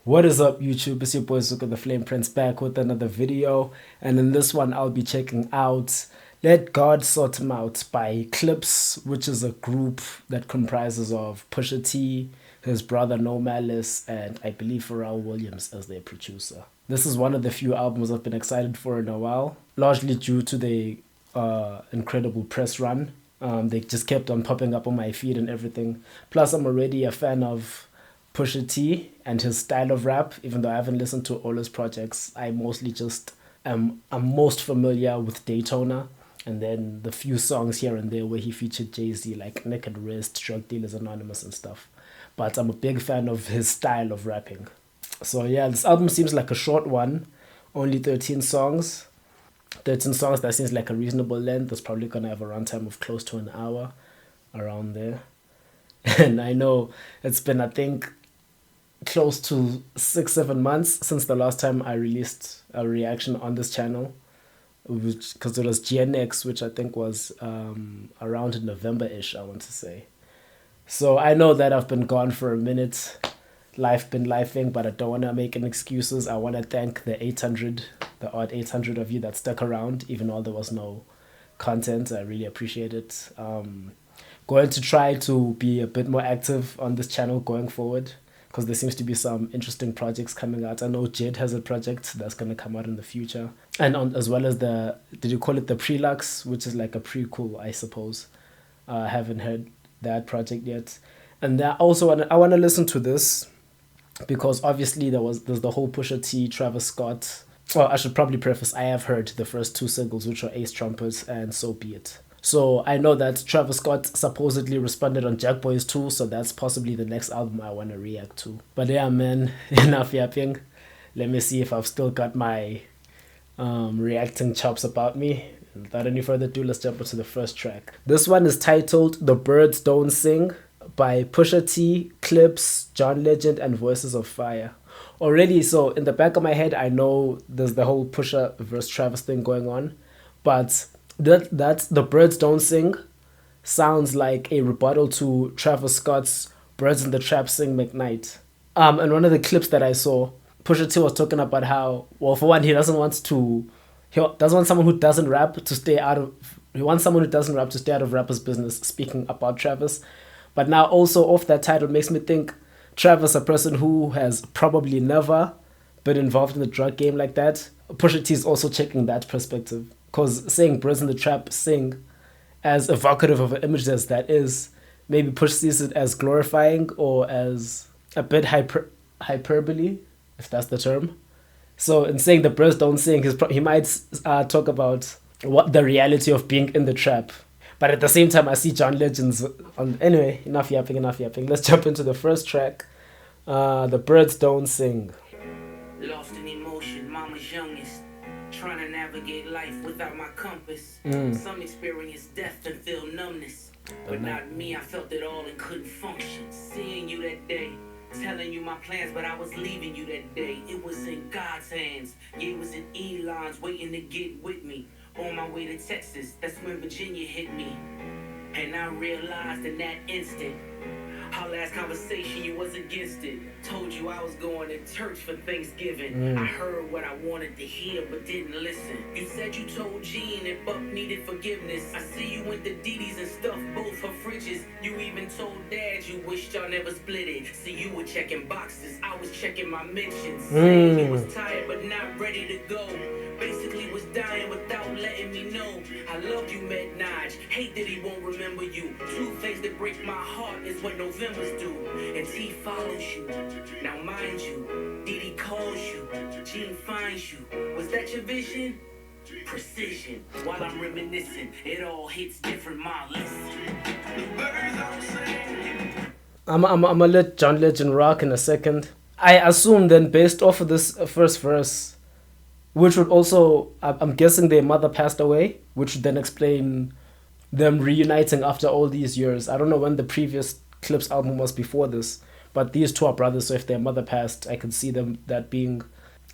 What is up, YouTube? It's your boy Zuka the Flame Prince back with another video. And in this one, I'll be checking out Let God Sort Him Out by Clipse, which is a group that comprises of Pusha T, his brother No Malice, and I believe Pharrell Williams as their producer. This is one of the few albums I've been excited for in a while, largely due to the incredible press run. They just kept on popping up on my feed and everything. Plus, I'm already a fan of Pusha T and his style of rap. Even though I haven't listened to all his projects, I mostly just I'm most familiar with Daytona, and then the few songs here and there where he featured Jay-Z, like Naked Wrist, Drug Dealers Anonymous and stuff. But I'm a big fan of his style of rapping. So yeah, this album seems like a short one, only 13 songs. 13 songs, that seems like a reasonable length. It's probably gonna have a runtime of close to an hour, around there. And I know it's been, I think, close to 6-7 months since the last time I released a reaction on this channel, which because it was GNX, which I think was around November-ish, I want to say. So I know that I've been gone for a minute. Life been lifing, but I don't want to make any excuses. I want to thank the odd 800 of you that stuck around, even though there was no content. I really appreciate it. Going to try to be a bit more active on this channel going forward, because there seems to be some interesting projects coming out. I know Jed has a project that's going to come out in the future. And as well as did you call it the Prelux, which is like a prequel, I suppose. I haven't heard that project yet. And also, I want to listen to this, because obviously there's the whole Pusha T, Travis Scott. Well, I should probably preface, I have heard the first two singles, which are Ace Trumpets and So Be It. So I know that Travis Scott supposedly responded on Jack Boys 2, so that's possibly the next album I want to react to. But yeah, man, enough yapping. Let me see if I've still got my reacting chops about me. Without any further ado, let's jump into the first track. This one is titled The Birds Don't Sing by Pusha T, Clipse, John Legend, and Voices of Fire. Already, so in the back of my head, I know there's the whole Pusha versus Travis thing going on, but that's The Birds Don't Sing sounds like a rebuttal to Travis Scott's Birds in the Trap Sing McKnight. And one of the clips that I saw, Pusha T was talking about how, well, for one, he doesn't want someone who doesn't rap to stay out of, he wants someone who doesn't rap to stay out of rappers' business, speaking about Travis. But now also off that title makes me think Travis, a person who has probably never been involved in the drug game like that. Pusha T is also checking that perspective, because saying Birds in the Trap Sing as evocative of an image as that is, maybe Push sees it as glorifying or as a bit hyperbole, if that's the term. So in saying the birds don't sing, he might talk about what the reality of being in the trap. But at the same time, I see John Legend's on. Anyway, enough yapping. Let's jump into the first track. The Birds Don't Sing. Lost in emotion, mama's youngest. Trying to navigate life without my compass. Some experience death and feel numbness. But not me, I felt it all and couldn't function. Seeing you that day, telling you my plans, but I was leaving you that day. It was in God's hands. Yeah, it was in Elon's waiting to get with me. On my way to Texas, that's when Virginia hit me. And I realized in that instant, our last conversation, you was against it. Told you I was going to church for Thanksgiving. I heard what I wanted to hear, but didn't listen. You said you told Jean that Buck needed forgiveness. I see you went to Didi's and stuffed both her fridges. You even told Dad you wished y'all never split it. See, you were checking boxes, I was checking my mentions. Saying you was tired but not ready to go. Basically was dying without letting me know. I love you, Med Naj. Hate that he won't remember you. Two things that break my heart is what November's do. And T follows you. Now mind you, Diddy calls you. Gene finds you. Was that your vision? Precision. While I'm reminiscing, it all hits different. My listen. I'm gonna let John Legend rock in a second. I assume then, based off of this first verse, which would also, I'm guessing their mother passed away, which would then explain them reuniting after all these years. I don't know when the previous Clipse album was before this, but these two are brothers, so if their mother passed, I could see that being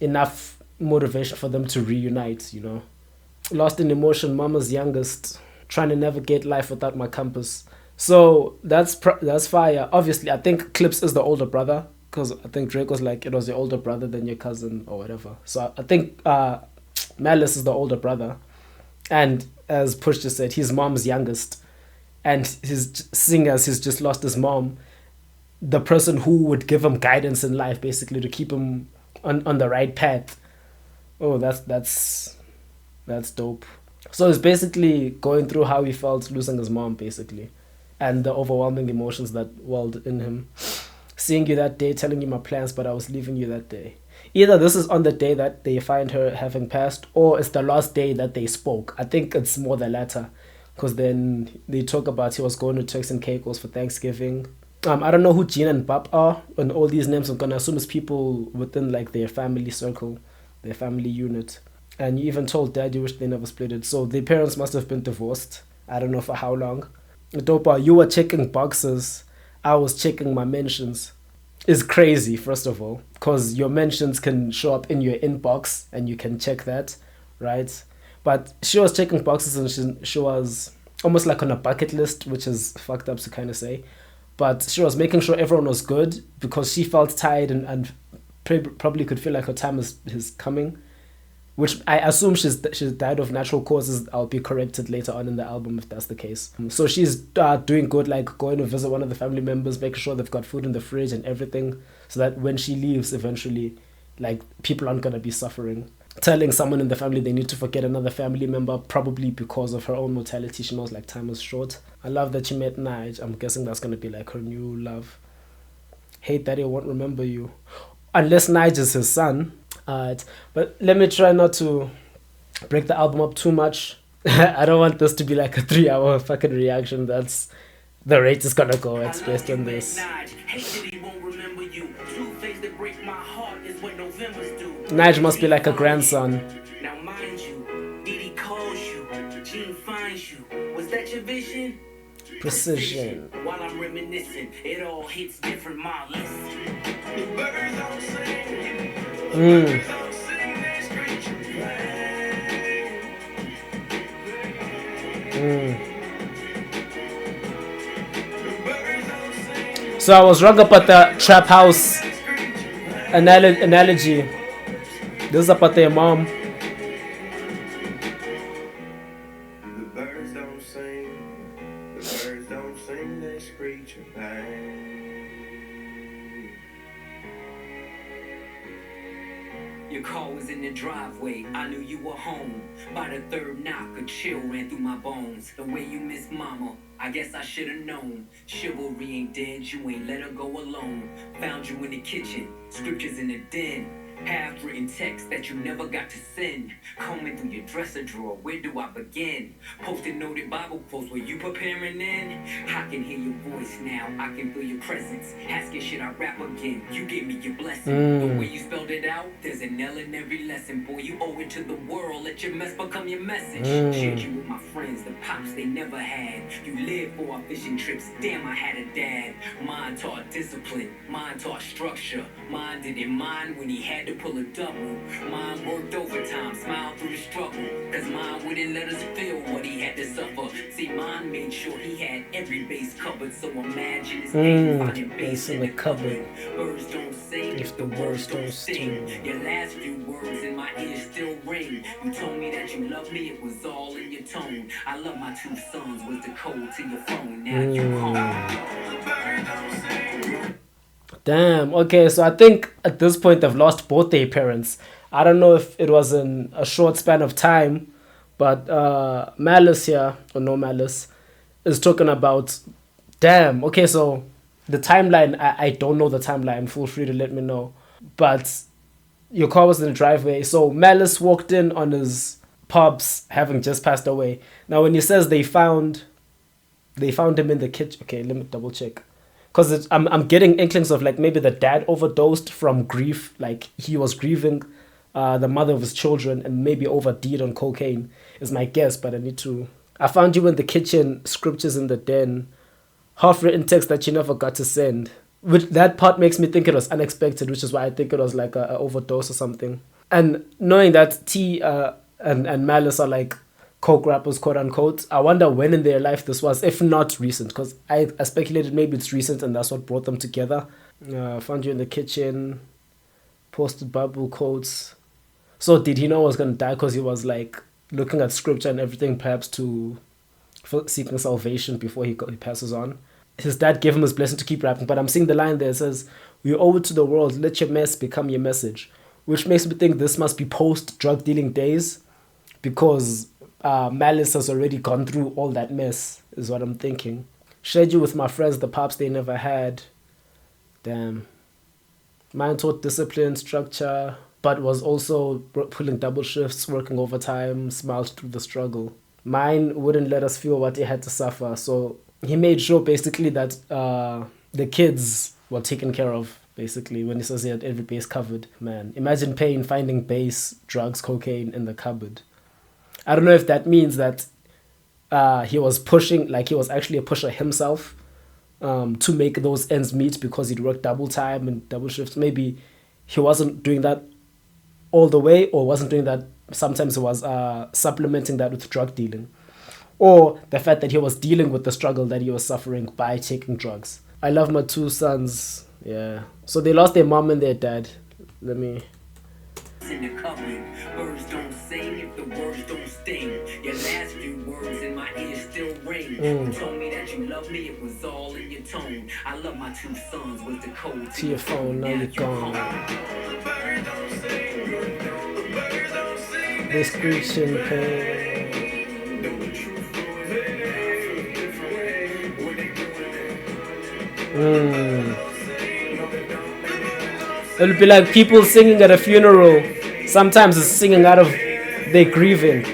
enough motivation for them to reunite, you know. Lost in emotion, mama's youngest, trying to navigate life without my compass. So that's fire. Obviously, I think Clipse is the older brother, because I think Drake was like, it was your older brother than your cousin or whatever. So I think Malice is the older brother. And as Push just said, his mom's youngest. And seeing as he's just lost his mom, the person who would give him guidance in life, basically, to keep him on the right path. Oh, that's dope. So it's basically going through how he felt losing his mom, basically, and the overwhelming emotions that welled in him. Seeing you that day, telling you my plans, but I was leaving you that day. Either this is on the day that they find her having passed, or it's the last day that they spoke. I think it's more the latter, because then they talk about he was going to Turks and Caicos for Thanksgiving. I don't know who Gina and Bab are, and all these names I'm gonna assume it's people within like their family circle, their family unit. And you even told Dad you wish they never split it. So their parents must have been divorced. I don't know for how long. Dopa, you were checking boxes. I was checking my mentions. It's crazy, first of all, because your mentions can show up in your inbox and you can check that, right? But she was checking boxes and she was almost like on a bucket list, which is fucked up to kind of say. But she was making sure everyone was good because she felt tired and probably could feel like her time is coming. Which I assume she's died of natural causes. I'll be corrected later on in the album if that's the case. So she's doing good, like going to visit one of the family members, making sure they've got food in the fridge and everything, so that when she leaves eventually, like, people aren't going to be suffering. Telling someone in the family they need to forget another family member, probably because of her own mortality. She knows, like, time is short. I love that you met Nige. I'm guessing that's going to be, like, her new love. Hate that he won't remember you. Unless Nige is his son. But let me try not to break the album up too much. I don't want this to be like a 3-hour fucking reaction. That's the rate is gonna go. It's based on this. Nige must be like a grandson. Now mind you, Diddy calls you, Gene finds you. Was that your vision? Precision. While I'm reminiscing, it all hits different miles. So I was wrong about the trap house analogy. This is about their mom. The birds don't sing, they screech your pain. Your car was in the driveway, I knew you were home. By the third knock, a chill ran through my bones. The way you miss mama, I guess I should've known. Chivalry ain't dead, you ain't let her go alone. Found you in the kitchen, scriptures in the den. Half-written text that you never got to send. Combing through your dresser drawer, where do I begin? Posted noted Bible quotes, were you preparing then? I can hear your voice now, I can feel your presence. Asking should I rap again, you gave me your blessing. The way you spelled it out, there's an L in every lesson. Boy, you owe it to the world, let your mess become your message. Shared you with my friends, the pops they never had. You lived for our fishing trips, damn I had a dad. Mine taught discipline, mine taught structure. Mine didn't mind when he had to pull a double. Mine worked overtime, smiled through the struggle. Cause mine wouldn't let us feel what he had to suffer. See, mine made sure he had every base covered. So imagine his name finding base in the cupboard. Birds don't sing if the words don't sting. Your last few words in my ear still ring. You told me that you loved me, it was all in your tone. I love my 2 sons was the code to your phone. Now you home. Birds don't sing. Damn. Okay, so I think at this point they've lost both their parents. I don't know if it was in a short span of time, but Malice here, or no Malice, is talking about, damn, okay, so the timeline, I don't know the timeline, feel free to let me know. But your car was in the driveway, so Malice walked in on his pops having just passed away. Now when he says they found him in the kitchen, okay, let me double check. Because I'm getting inklings of like maybe the dad overdosed from grief, like he was grieving the mother of his children and maybe overdid on cocaine is my guess, but I found you in the kitchen, scriptures in the den, half-written text that you never got to send. Which that part makes me think it was unexpected, which is why I think it was like a overdose or something. And knowing that T and Malice are like coke rappers, quote unquote, I wonder when in their life this was, if not recent, because I speculated maybe it's recent and that's what brought them together. Found you in the kitchen, posted Bible quotes. So did he know I was going to die because he was like looking at scripture and everything, perhaps seeking salvation before he passes on? His dad gave him his blessing to keep rapping, but I'm seeing the line there. It says, "We owe it to the world, let your mess become your message," which makes me think this must be post-drug dealing days, because Malice has already gone through all that mess, is what I'm thinking. Shared you with my friends, the pops they never had. Damn. Mine taught discipline, structure, but was also pulling double shifts, working overtime, smiled through the struggle. Mine wouldn't let us feel what he had to suffer, so he made sure basically that the kids were taken care of, basically, when he says he had every base covered. Man, imagine pain finding base, drugs, cocaine in the cupboard. I don't know if that means that he was pushing, like he was actually a pusher himself, to make those ends meet because he'd worked double time and double shifts. Maybe he wasn't doing that all the way, or wasn't doing that. Sometimes he was supplementing that with drug dealing, or the fact that he was dealing with the struggle that he was suffering by taking drugs. I love my two sons. Yeah. So they lost their mom and their dad. Let me... In the cupboard, birds don't sing if the words don't sting. Your last few words in my ear still ring. You told me that you love me, it was all in your tone. I love my two sons with the code to your phone, now you're gone. They screech in pain. It'll be like people singing at a funeral. Sometimes it's singing out of their grieving.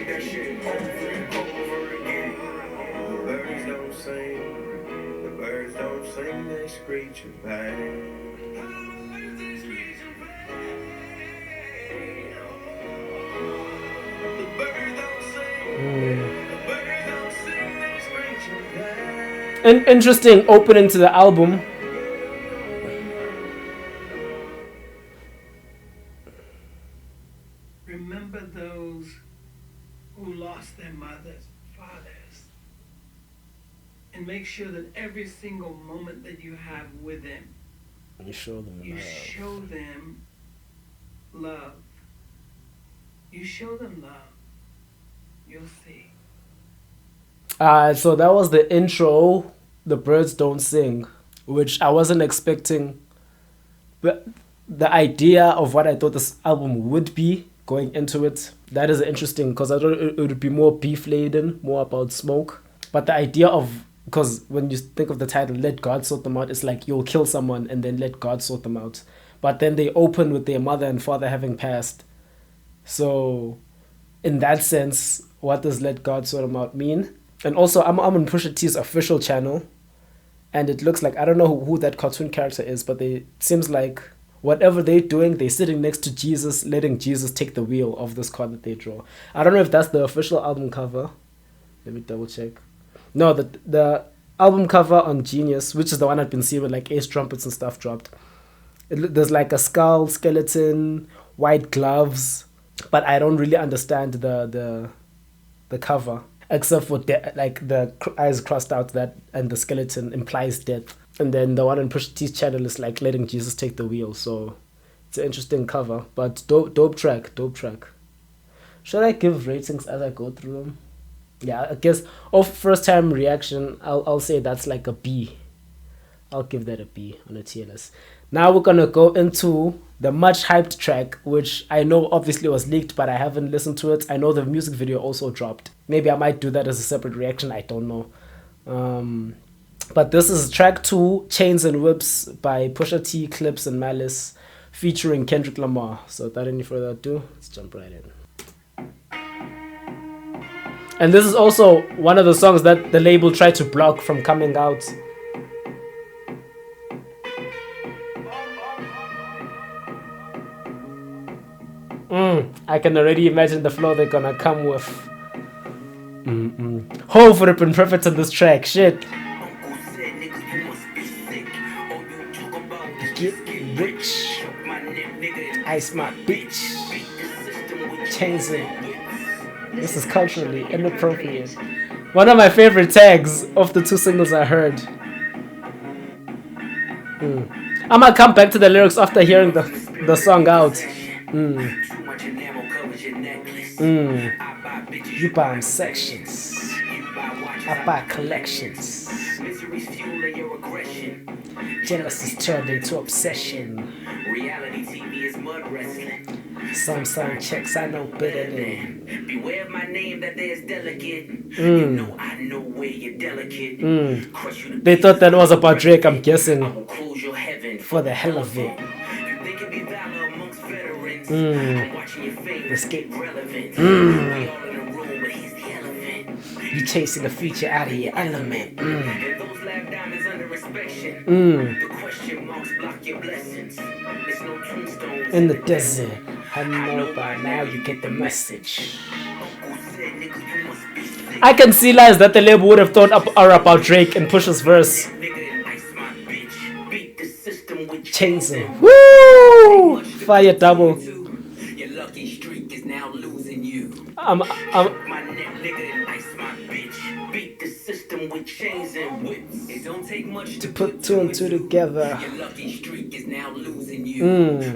An interesting opening to the album. Remember those who lost their mothers, fathers, and make sure that every single moment that you have with them, you show them love. You show them love. You show them love. You'll see. So that was the intro, The Birds Don't Sing, which I wasn't expecting. But the idea of what I thought this album would be going into it, that is interesting, because I thought it would be more beef laden, more about smoke. But the idea of, because when you think of the title, Let God Sort Them Out, it's like you'll kill someone and then let God sort them out. But then they open with their mother and father having passed. So in that sense, what does Let God Sort Them Out mean? And also, I'm on Pusha T's official channel, and it looks like, I don't know who that cartoon character is, but it seems like whatever they're doing, they're sitting next to Jesus, letting Jesus take the wheel of this car that they draw. I don't know if that's the official album cover. Let me double check. No, the album cover on Genius, which is the one I've been seeing with like Ace Trumpets and stuff dropped. There's like a skull, skeleton, white gloves, but I don't really understand the cover, except for like the eyes crossed out, that and the skeleton implies death. And then the one on Pusha T's channel is like letting Jesus take the wheel. So it's an interesting cover, but dope track. Should I give ratings as I go through them? Yeah, I guess off first time reaction, I'll say that's like a B. I'll give that a B on a tier list. Now we're gonna go into the much hyped track, which I know obviously was leaked, but I haven't listened to it. I know the music video also dropped. Maybe I might do that as a separate reaction. I don't know. But this is track 2, Chains and Whips by Pusha T, Clipse, and Malice, featuring Kendrick Lamar. So without any further ado, let's jump right in. And this is also one of the songs that the label tried to block from coming out. I can already imagine the flow they're gonna come with. Hov would have been perfect on this track. Shit. Get rich. Ice my bitch. Chains it. This is culturally inappropriate. One of my favorite tags of the two singles I heard. I'm gonna come back to the lyrics after hearing the song out. Too much enamel covers your necklace. I buy bitches, You buy 'em sections. you buy watches, I buy collections. misery's fueling your aggression. Jealousy is turned into obsession. Reality TV is mud wrestling. Some sign checks I know better than. Beware of my name that there's delicate. You know I know where you're delicate. Crush you to They thought that was about Drake, I'm I guessing, will close your heaven for the hell of it. You think it be valor amongst veterans. I'm watching your favorites Escape. get relevant. We all in a room, but he's the elephant. You chasing the future out of your element. And those lab diamonds under inspection. The question marks block your blessings. There's no tombstones In the desert, I know by now you get the message. Uncle said, nigga, you must be sick. I can see lines that the label would have thought are about Drake and Pusha's verse. Nigga and ice my bitch. Beat the system with Chains him. Woo! Fire double. Your lucky streak is now losing you. I'm My neck, nigga, and ice my bitch. Beat the system with chains and whips. It don't take much to put two and two together. Your lucky streak is now losing you.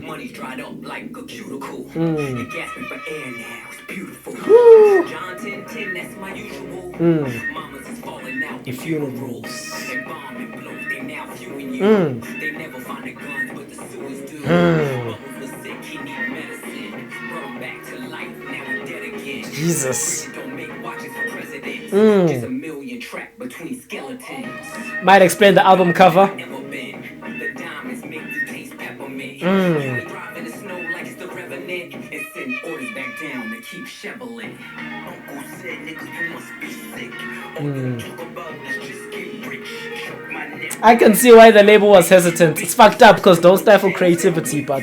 Money's dried up like a cuticle. You're gasping for air now. It's beautiful. John 10:10, that's my usual. Mamas is falling out. If funerals. They bomb and blow, they now viewing you. They never find the guns, but the sewers do. Bubbles was sick, he need medicine. Brought him back to life, now we're dead again. Jesus. Don't make watches for presidents. There's a million trapped between skeletons. Might explain the album cover. Never been. The diamonds make you taste peppermint. You ain't drive in the snow like it's the revenant. And send orders back down to keep shoveling. Uncle said, nigga, you must be sick. All you talk about is just get rich. Choke my neck. I can see why the label was hesitant. It's fucked up because don't stifle creativity, but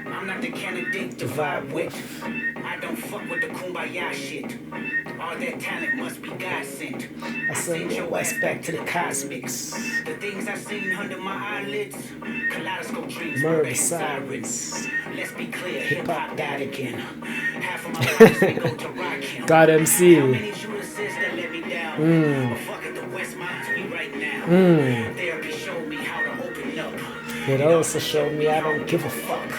I'm not the candidate to vibe with. I don't fuck with the kumbaya shit. All that talent must be God sent. I send your ass back to the cosmics. The things I seen under my eyelids. Kaleidoscope dreams. Murder baby sirens. Let's be clear, hip hop died again. Half of my life we go to rock him. God MC. How many Judases that let me down? But fuck it, the West Mines we right now. Therapy showed me how to open up. It also showed me I don't give a fuck.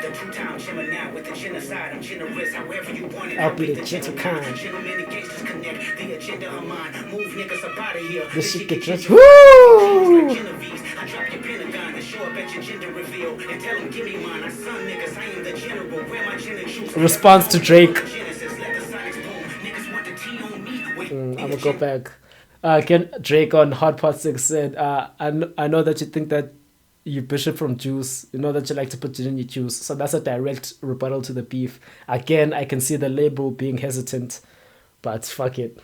The two-time Gemini with the genocide. I'm generous, however you want it. I'll be the gentle kind. Gentlemen and gangsters connect. The agenda of mine. Move niggas up out of here. This shit get just Woo! woo. Like Genevieve's. I drop your Pentagon and show up at your gender reveal. And tell them, give me mine. I son niggas, I am the general. Where my gender truth? Response to Drake. Genesis, let the sonics boom. Niggas want the T on me. Wait, I'm gonna go back. Again, Drake on Hot Pot 6 said, I know that you think that you bishop from juice. You know that you like to put gin in your juice. So that's a direct rebuttal to the beef. Again, I can see the label being hesitant, but fuck it.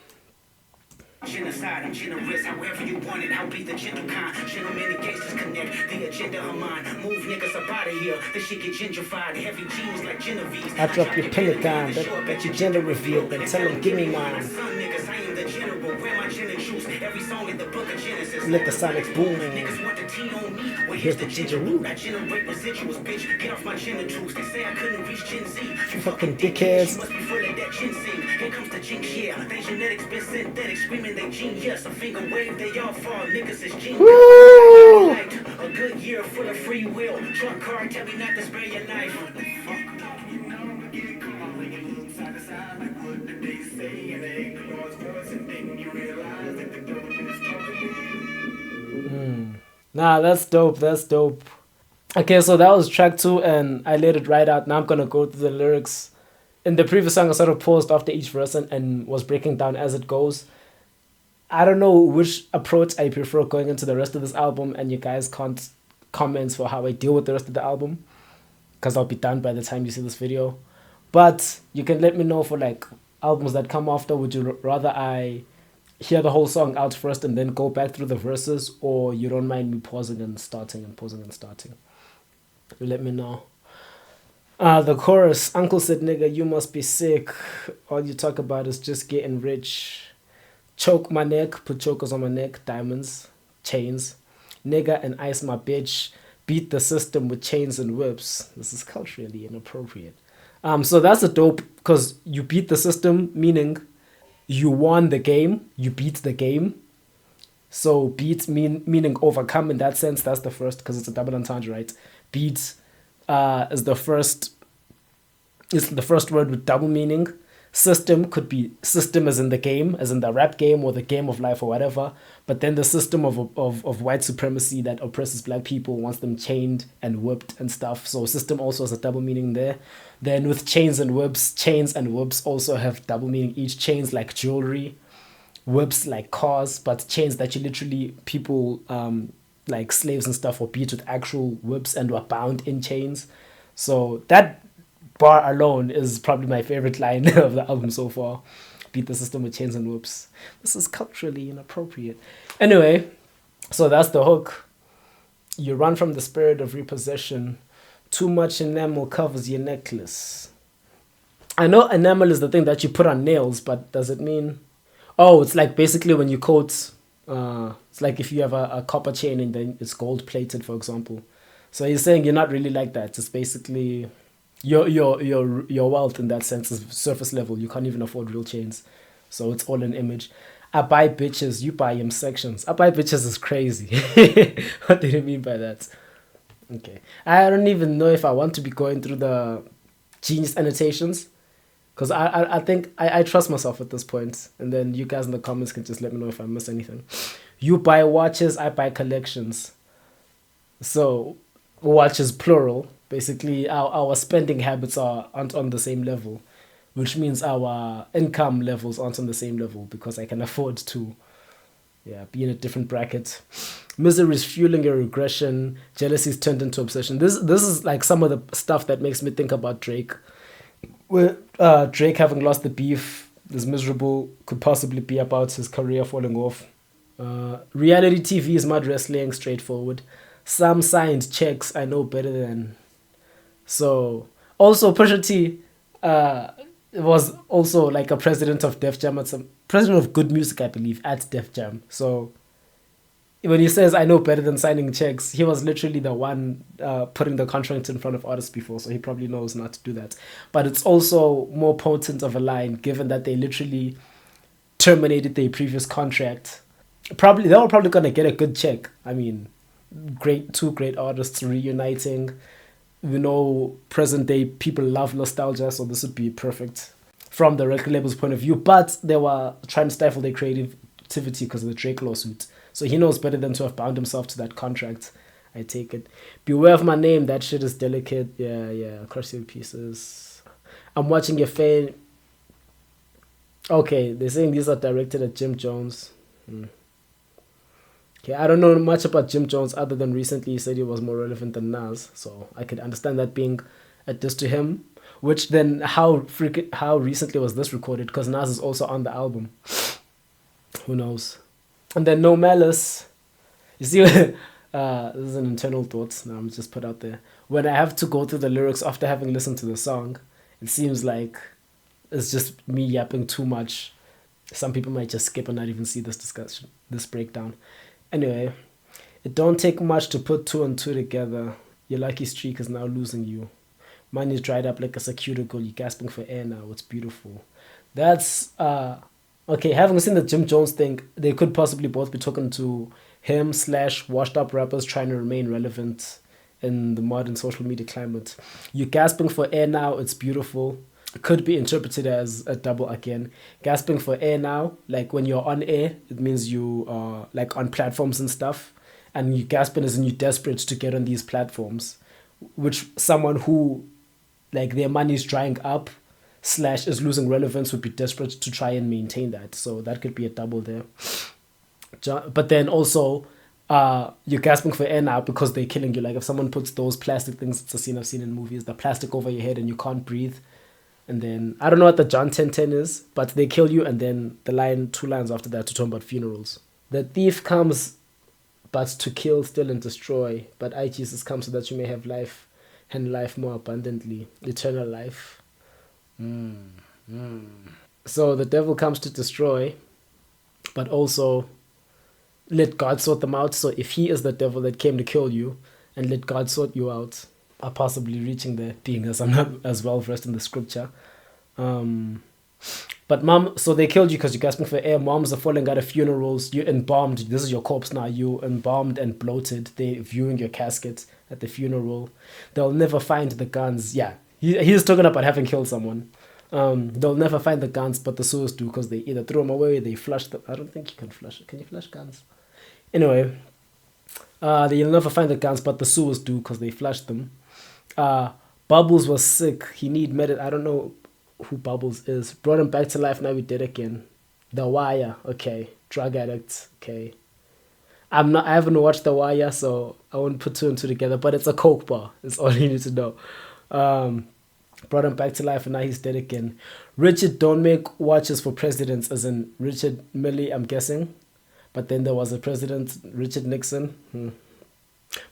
Genocide, I'm generous, however you want it. I'll be the gentle kind. Gentlemen and gangsters connect. The agenda of mine. Move niggas up out of here. This shit get gentrified. Heavy jeans like Genevieve's. I drop your Pentagon, bet your gender reveal. Then tell them, give me mine. Son niggas, I am the general. Where my gin and juice. Every song in the book of Genesis. Let the sonics boom. Niggas want the T on me. Well, Here's the ginger root. I generate residuals, bitch. Get off my gin and juice. They say I couldn't reach Gen Z. You fucking dickheads. Must be full of that ginseng. Here comes the jinx, yeah. They genetics been synthetic, screaming they genius. A finger wave, they all fall. Niggas is genius. Woo! A good year full of free will. Trump card, tell me not to spare your life. Nah, that's dope. That's dope. Okay, so that was track 2, and I let it right out. Now I'm gonna go through the lyrics. In the previous song, I sort of paused after each verse and was breaking down as it goes. I don't know which approach I prefer going into the rest of this album, and you guys can't comment for how I deal with the rest of the album, because I'll be done by the time you see this video. But you can let me know for like albums that come after. Would you rather I hear the whole song out first and then go back through the verses, or you don't mind me pausing and starting and pausing and starting? You let me know. The chorus, Uncle said, nigga, you must be sick. All you talk about is just getting rich. Choke my neck, put chokers on my neck, diamonds, chains. Nigga and ice my bitch. Beat the system with chains and whips. This is culturally inappropriate. So that's a dope because you beat the system, meaning you won the game, you beat the game. So beat meaning overcome in that sense. That's the first because it's a double entendre, right? Beat is the first. Is the first word with double meaning. System could be system as in the game, as in the rap game or the game of life or whatever. But then the system of white supremacy that oppresses black people, wants them chained and whipped and stuff. So system also has a double meaning there. Then with chains and whips also have double meaning each. Chains like jewelry, whips like cars, but chains that you literally people like slaves and stuff were beat with actual whips and were bound in chains. So that bar alone is probably my favorite line of the album so far. Beat the system with chains and whips. This is culturally inappropriate. Anyway, so that's the hook. You run from the spirit of repossession. Too much enamel covers your necklace. I know enamel is the thing that you put on nails, but does it mean... Oh, it's like basically when you coat... it's like if you have a copper chain and then it's gold plated, for example. So you're saying you're not really like that. It's basically... Your wealth in that sense is surface level. You can't even afford real chains. So it's all an image. I buy bitches, you buy him sections. I buy bitches is crazy. What do you mean by that? Okay. I don't even know if I want to be going through the genius annotations. Because I think I trust myself at this point. And then you guys in the comments can just let me know if I miss anything. You buy watches, I buy collections. So watches plural. Basically, our spending habits aren't on the same level, which means our income levels aren't on the same level because I can afford to be in a different bracket. Misery is fueling your regression. Jealousy is turned into obsession. This is like some of the stuff that makes me think about Drake. With Drake having lost the beef, is miserable, could possibly be about his career falling off. Reality TV is mud wrestling, straightforward. Some signed checks I know better than... So, also Pusha T was also like a president of Def Jam, president of Good Music, I believe, at Def Jam. So, when he says, I know better than signing checks, he was literally the one putting the contract in front of artists before, so he probably knows not to do that. But it's also more potent of a line, given that they literally terminated their previous contract. They were probably going to get a good check. I mean, two great artists reuniting. You know, present day people love nostalgia, so this would be perfect from the record label's point of view. But they were trying to stifle their creativity because of the Drake lawsuit. So he knows better than to have bound himself to that contract. I take it. Beware of my name, that shit is delicate. Yeah, crush your pieces. I'm watching your fan. Okay, they're saying these are directed at Jim Jones. Okay, I don't know much about Jim Jones other than recently he said he was more relevant than Nas, so I could understand that being a diss to him. Which then, how recently was this recorded? Because Nas is also on the album. Who knows? And then No Malice. You see, this is an internal thought. Now I'm just put out there. When I have to go through the lyrics after having listened to the song, it seems like it's just me yapping too much. Some people might just skip and not even see this discussion, this breakdown. Anyway, it don't take much to put 2 and 2 together. Your lucky streak is now losing you. Money's dried up like a cuticle. You're gasping for air now. It's beautiful. That's, okay, having seen the Jim Jones thing, they could possibly both be talking to him / washed up rappers trying to remain relevant in the modern social media climate. You're gasping for air now. It's beautiful. It could be interpreted as a double again. Gasping for air now, like when you're on air, it means you are like on platforms and stuff. And you gasping as in you're desperate to get on these platforms. Which someone who, like their money is drying up / is losing relevance would be desperate to try and maintain that. So that could be a double there. But then also, you're gasping for air now because they're killing you. Like if someone puts those plastic things, it's a scene I've seen in movies, the plastic over your head and you can't breathe. And then, I don't know what the John 10:10 is, but they kill you, and then the 2 lines after that to talk about funerals. The thief comes, but to kill, steal, and destroy. But I, Jesus, come so that you may have life, and life more abundantly. Eternal life. So the devil comes to destroy, but also let God sort them out. So if he is the devil that came to kill you, and let God sort you out, possibly reaching there, being as I'm not as well versed in the scripture. But mom, so they killed you because you gasping for air. Moms are falling out of funerals. You embalmed. This is your corpse now. You embalmed and bloated. They viewing your casket at the funeral. They'll never find the guns. Yeah, he's talking about having killed someone. They'll never find the guns, but the sewers do because they either throw them away, they flush them. I don't think you can flush it. Can you flush guns? Anyway, you'll never find the guns, but the sewers do because they flush them. Bubbles was sick. He need medicine. I don't know who Bubbles is. Brought him back to life. Now we did again. The Wire. Okay. Drug addict. Okay. I haven't watched The Wire, so I won't put two and two together. But it's a coke bar. That's all you need to know. Brought him back to life, and now he's dead again. Richard don't make watches for presidents, as in Richard Milley, I'm guessing. But then there was a president, Richard Nixon.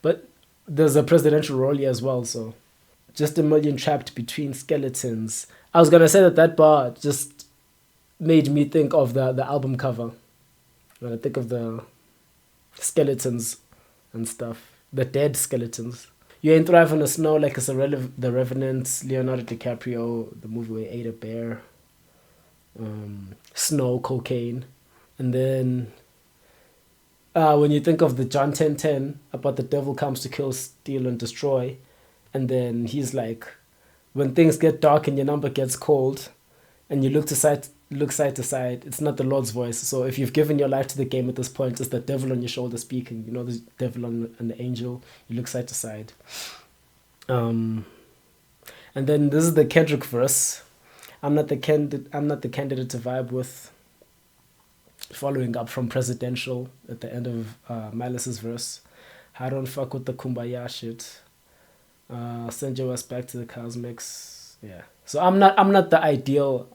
But there's a presidential role here as well, so. Just a million trapped between skeletons. I was gonna say that bar just made me think of the album cover. When I think of the skeletons and stuff. The dead skeletons. You ain't thrive on the snow like it's The Revenant, Leonardo DiCaprio, the movie where he ate a bear. Snow, cocaine. And then when you think of the John 10:10 about the devil comes to kill, steal, and destroy. And then he's like, when things get dark and your number gets called, and you look side to side, it's not the Lord's voice. So if you've given your life to the game at this point, it's the devil on your shoulder speaking. You know, the devil and the angel. You look side to side. And then this is the Kendrick verse. I'm not the candidate to vibe with. Following up from presidential at the end of Malice's verse. I don't fuck with the kumbaya shit. Send your ass back to the cosmics. Yeah. So I'm not the ideal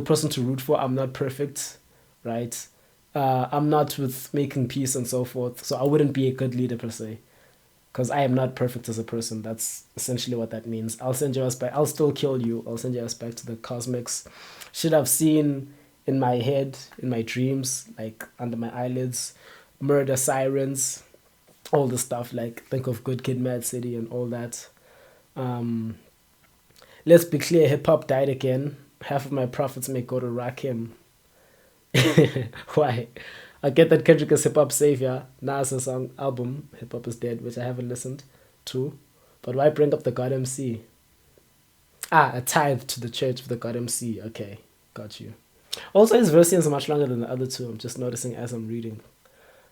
person to root for. I'm not perfect, right? I'm not with making peace and so forth. So I wouldn't be a good leader per se, because I am not perfect as a person. That's essentially what that means. I'll send your ass back. I'll still kill you. I'll send your ass back to the cosmics. Shit I've seen in my head, in my dreams, like under my eyelids, murder sirens. All the stuff, like think of Good Kid, Mad City, and all that. Let's be clear, hip-hop died again. Half of my profits may go to Rakim. Why? I get that Kendrick is hip-hop savior. Nas' song album, Hip Hop is Dead, which I haven't listened to. But why bring up the God MC? A tithe to the church of the God MC. Okay, got you. Also, his verse is much longer than the other two. I'm just noticing as I'm reading.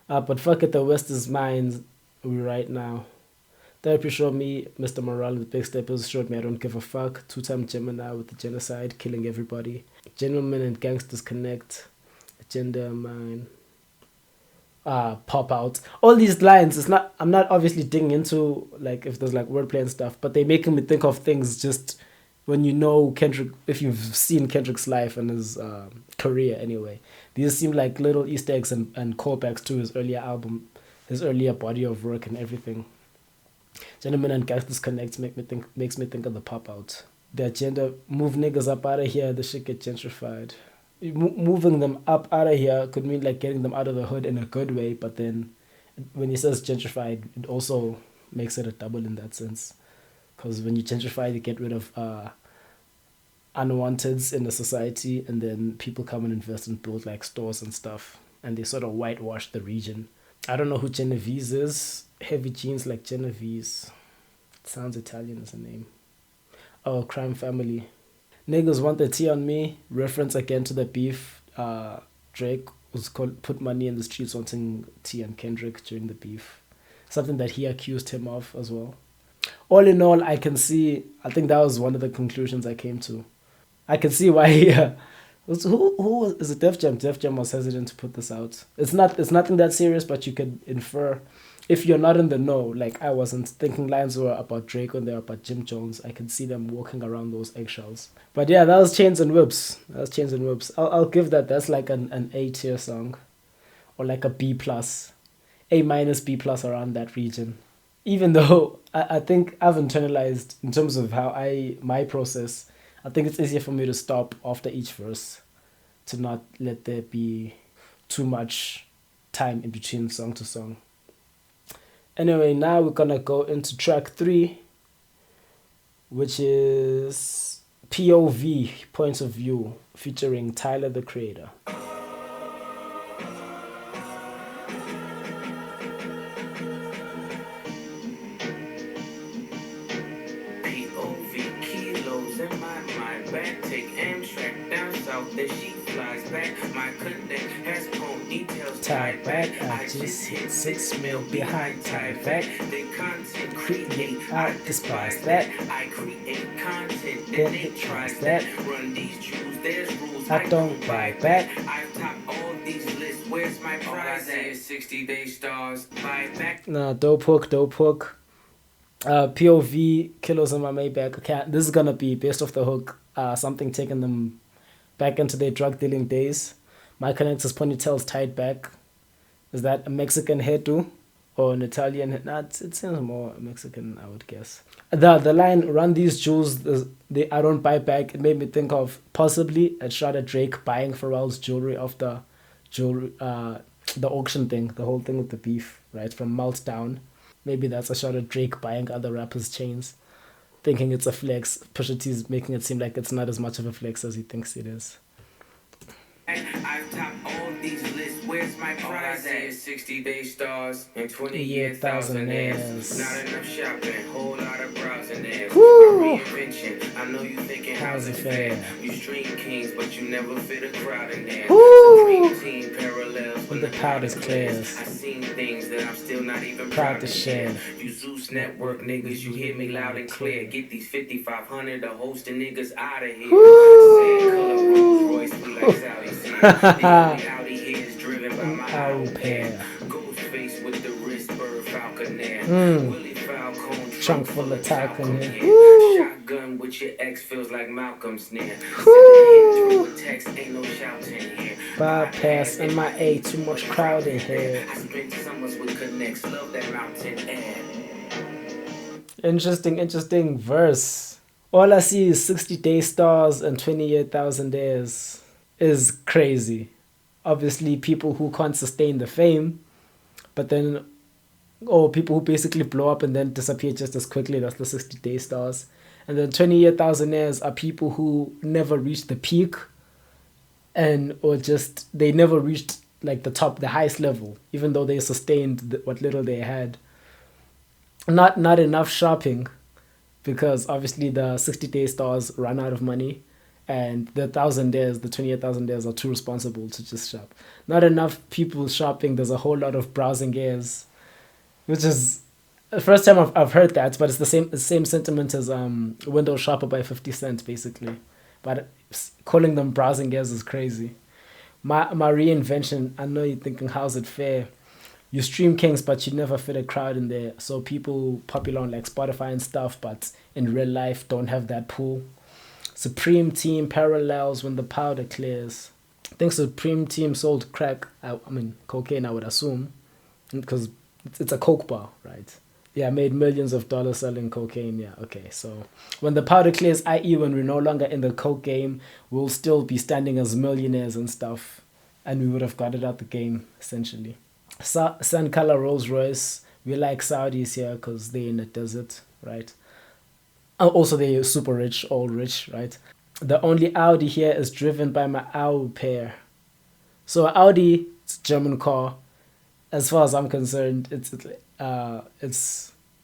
But fuck it, the West is mine right now. Therapy showed me Mr. Morale with Big Steppers, showed me I don't give a fuck. 2-time Gemini with the genocide, killing everybody. Gentlemen and gangsters connect. Agenda mine. Pop out. All these lines, I'm not obviously digging into like if there's like wordplay and stuff, but they making me think of things just when you know Kendrick, if you've seen Kendrick's life and his career anyway. These seem like little Easter eggs and callbacks to his earlier album, his earlier body of work and everything. Gentlemen and Gangsters Connect makes me think of the Pop Out. The agenda, move niggas up out of here, the shit get gentrified. Moving them up out of here could mean like getting them out of the hood in a good way, but then when he says gentrified, it also makes it a double in that sense. Because when you gentrify, you get rid of unwanteds in the society, and then people come and invest and build like stores and stuff, and they sort of whitewash the region. I don't know who Genovese is. Heavy jeans like Genovese. It sounds Italian as a name. Oh, Crime Family. Niggas want the tea on me. Reference again to the beef. Drake was called put money in the streets wanting tea on Kendrick during the beef. Something that he accused him of as well. All in all, I think that was one of the conclusions I came to. I can see why who is it? Def Jam? Def Jam was hesitant to put this out. It's nothing that serious, but you could infer if you're not in the know. Like I wasn't thinking lines were about Drake when they were about Jim Jones. I could see them walking around those eggshells. But yeah, that was Chains and Whips. I'll give that. That's like an A tier song, or like a B plus, A minus B plus around that region. Even though I think I've internalized in terms of how my process. I think it's easier for me to stop after each verse, to not let there be too much time in between song to song. Anyway, now we're gonna go into track 3, which is P.O.V, Points of View, featuring Tyler the Creator. P.O.V kilos in my mind back. Take Amtrak down south, then she flies back. My connect has ponytails tied back. I just hit 6 mil behind tied back. They content create, I despise that. I create content, then they try that. Run these Jews, there's rules I don't buy back. I've topped all these lists, where's my prize at? 60-day stars, buy back. Nah, dope hook. P.O.V, Kilos in my Maybach. Okay, this is gonna be based off the hook. Something taking them back into their drug dealing days. My connector's ponytails tied back. Is that a Mexican hairdo or an Italian? Nah, it seems more Mexican, I would guess. The line "Run these jewels, I don't buy back." It made me think of possibly a shot at Drake buying Pharrell's jewelry off the auction thing, the whole thing with the beef, right, from Meltdown. Maybe that's a shot at Drake buying other rappers' chains, thinking it's a flex. Pusha T's making it seem like it's not as much of a flex as he thinks it is. I've topped all these lists. Where's my prize at? 60-day stars and 20-year thousandaires. Not enough shopping, whole lot of browsing there. A reinvention. I know you thinking how's it fair? You stream kings, but you never fit a crowd in there. Supreme team parallels When the powder's clears. I seen things that I'm still not even Proud to share. You Zeus Network niggas, you hear me loud and clear. Get these 5,500 to host the niggas out of here. Sand color Rolls Royce, we like Saudi. The only Audi here is driven by my Au au pair. pair. Ghostface with the wrist, bird falconer. Willie Falcone, Trunk full of talcum here. Shotgun with your ex feels like Malcolm's near. Send a hit through a text, ain't no shouting here. Bypass MIA, too much crowd in here. I spent summers with connects, love that mountain air. Interesting verse. All I see is 60-day stars and 20-year thousandaires. Is crazy. Obviously, people who can't sustain the fame, but then, or people who basically blow up and then disappear just as quickly. That's the 60-day stars. And then 20-year thousandaires are people who never reached the peak, or just they never reached like the top, the highest level, even though they sustained what little they had. Not enough shopping, because obviously the 60-day stars run out of money. And the 20-year thousandaires are too responsible to just shop. Not enough people shopping. There's a whole lot of browsing gears, which is the first time I've heard that. But it's the same sentiment as window shopper by 50 Cent, basically. But calling them browsing gears is crazy. My reinvention. I know you're thinking, how's it fair? You stream kings, but you never fit a crowd in there. So people popular on like Spotify and stuff, but in real life don't have that pool. Supreme Team parallels when the powder clears. I think Supreme Team sold crack, cocaine, I would assume, because it's a coke bar, right? Yeah, made millions of dollars selling cocaine. Yeah, okay. So when the powder clears, i.e. when we're no longer in the coke game, we'll still be standing as millionaires and stuff, and we would have got it out the game, essentially. Sun color Rolls Royce. We like Saudis here because they're in the desert, right? Also, they're super rich, all rich, right? The only Audi here is driven by my au pair. So Audi, it's a German car. As far as I'm concerned, it's a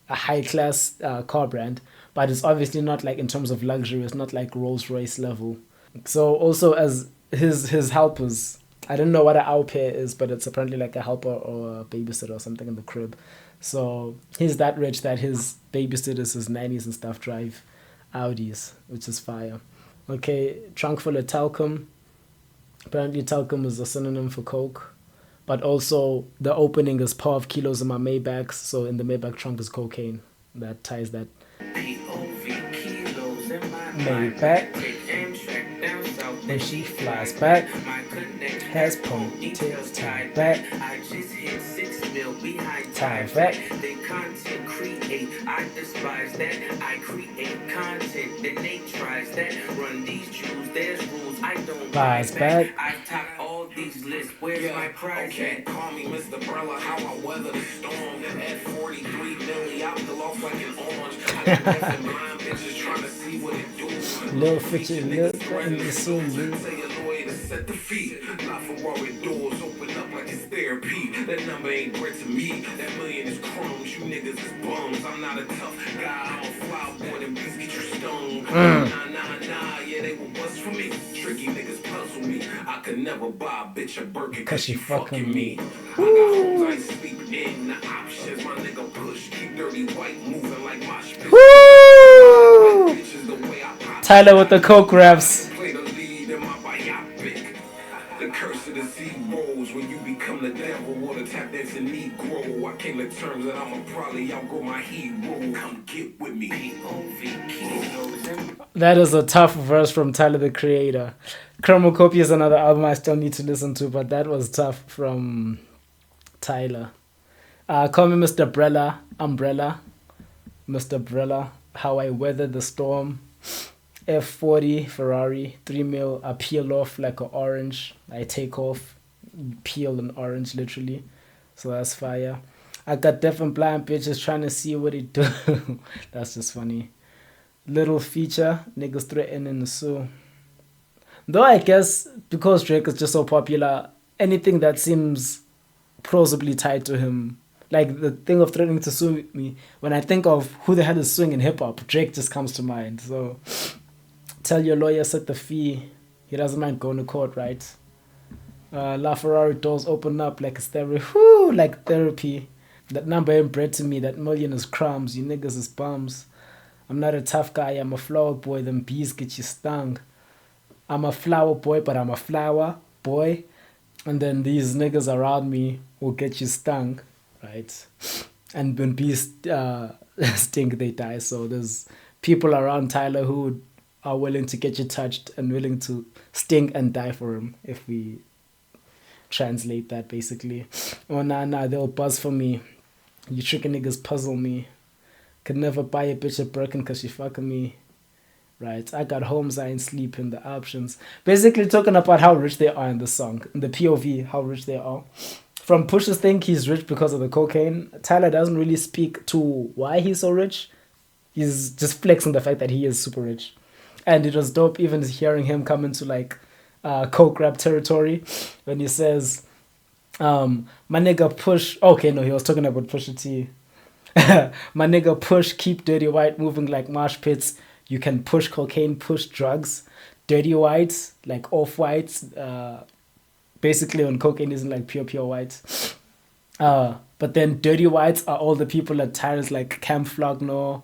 high class car brand, but it's obviously not like in terms of luxury. It's not like Rolls Royce level. So also as his helpers, I don't know what an au pair is, but it's apparently like a helper or a babysitter or something in the crib. So he's that rich that his babysitters, his nannies and stuff drive Audis, which is fire. Okay, trunk full of talcum. Apparently talcum is a synonym for coke. But also the opening is P.O.V kilos in my Maybachs. So in the Maybach trunk is cocaine. That ties that. P.O.V kilos in my Maybach. Take Amtrak down south, When she flies back. has ponytails tied back. I just hit 6 mil behind Tied tied back. back. They content create, I despise that. I create content, then they tries that. Run these jewels, there's rules, I don't Buys buy back. I top all these lists, where's my prize Okay, at? call me Mr. Brella, how I weather the storm. At 43 milli, I peel off like an orange. I got deaf and blind bitches trying to see what it do. Little Fitchy, look in the soon. Say a lawyer to set the fee. Not for worried doors, open up like it's therapy. That number ain't bread to me. That million is crumbs. You niggas is bums. I'm not a tough guy. I'm a fly boy. Them beats get you stung. Nah. Yeah, they will bust for me. Tricky niggas puzzle me. I could never buy a bitch a Birkin cause she fucking me. I got homes I ain't sleep in. The options my nigga push. Keep dirty white moving like my shit. Woo! Tyler with the coke raps. Play the lead in my biopic. The curse of the sea rolls when you become the devil. Water tap dancing Negro. I came to terms that I'ma probably outgrow my hero. Come get with me. P.O.V. kilos. That is a tough verse from Tyler the Creator. Chromocopia is another album I still need to listen to, but that was tough from Tyler. Call me Mr. Umbrella. Mr. Umbrella. How I Weathered the Storm. F40 Ferrari 3 mil. I peel off like an orange. I take off, peel an orange literally. So that's fire. I got deaf and blind bitches trying to see what it do. That's just funny. Little feature, niggas threatening the sue. Though I guess because Drake is just so popular, anything that seems plausibly tied to him, like the thing of threatening to sue me, when I think of who the hell is suing in hip-hop, Drake just comes to mind. So tell your lawyer set the fee. He doesn't mind going to court, right? La Ferrari doors open up like it's like therapy. That number ain't bread to me. That million is crumbs. You niggas is bums. I'm not a tough guy. I'm a flower boy. Them bees get you stung. I'm a flower boy, but I'm a flower boy. And then these niggas around me will get you stung, right? And when bees stink, they die. So there's people around Tyler who are willing to get you touched and willing to sting and die for him, if we translate that basically. Oh, nah, they'll buzz for me. You tricky niggas puzzle me. Could never buy a bitch a Birkin cause she fucking me. Right, I got homes, I ain't sleeping, the options. Basically talking about how rich they are in the song. In the POV, how rich they are. From Pusha's thing, he's rich because of the cocaine. Tyler doesn't really speak to why he's so rich. He's just flexing the fact that he is super rich. And it was dope even hearing him come into like coke rap territory when he says, my nigga Push. Okay, no, he was talking about Pusha T. My nigga Push, keep dirty white moving like marsh pits. You can push cocaine, push drugs. Dirty whites, like off-whites. Basically, on cocaine isn't like pure whites. But then dirty whites are all the people at Tyler's like Camp Flogno.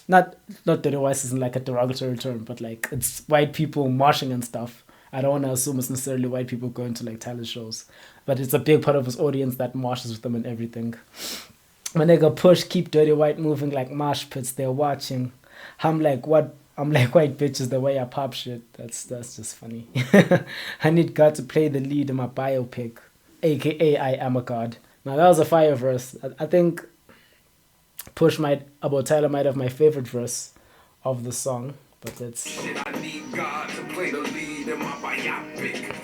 Not dirty whites isn't like a derogatory term, but like it's white people marching and stuff. I don't want to assume it's necessarily white people going to like Tyler shows, but it's a big part of his audience that marches with them and everything. My nigga Push, keep dirty white moving like marsh pits. They're watching. I'm like what? I'm like white bitches the way I pop shit. That's just funny. I need God to play the lead in my biopic, aka I am a god. Now that was a fire verse. I think Tyler might have my favorite verse of the song, but it's. Shit, I need God to play the lead in my biopic.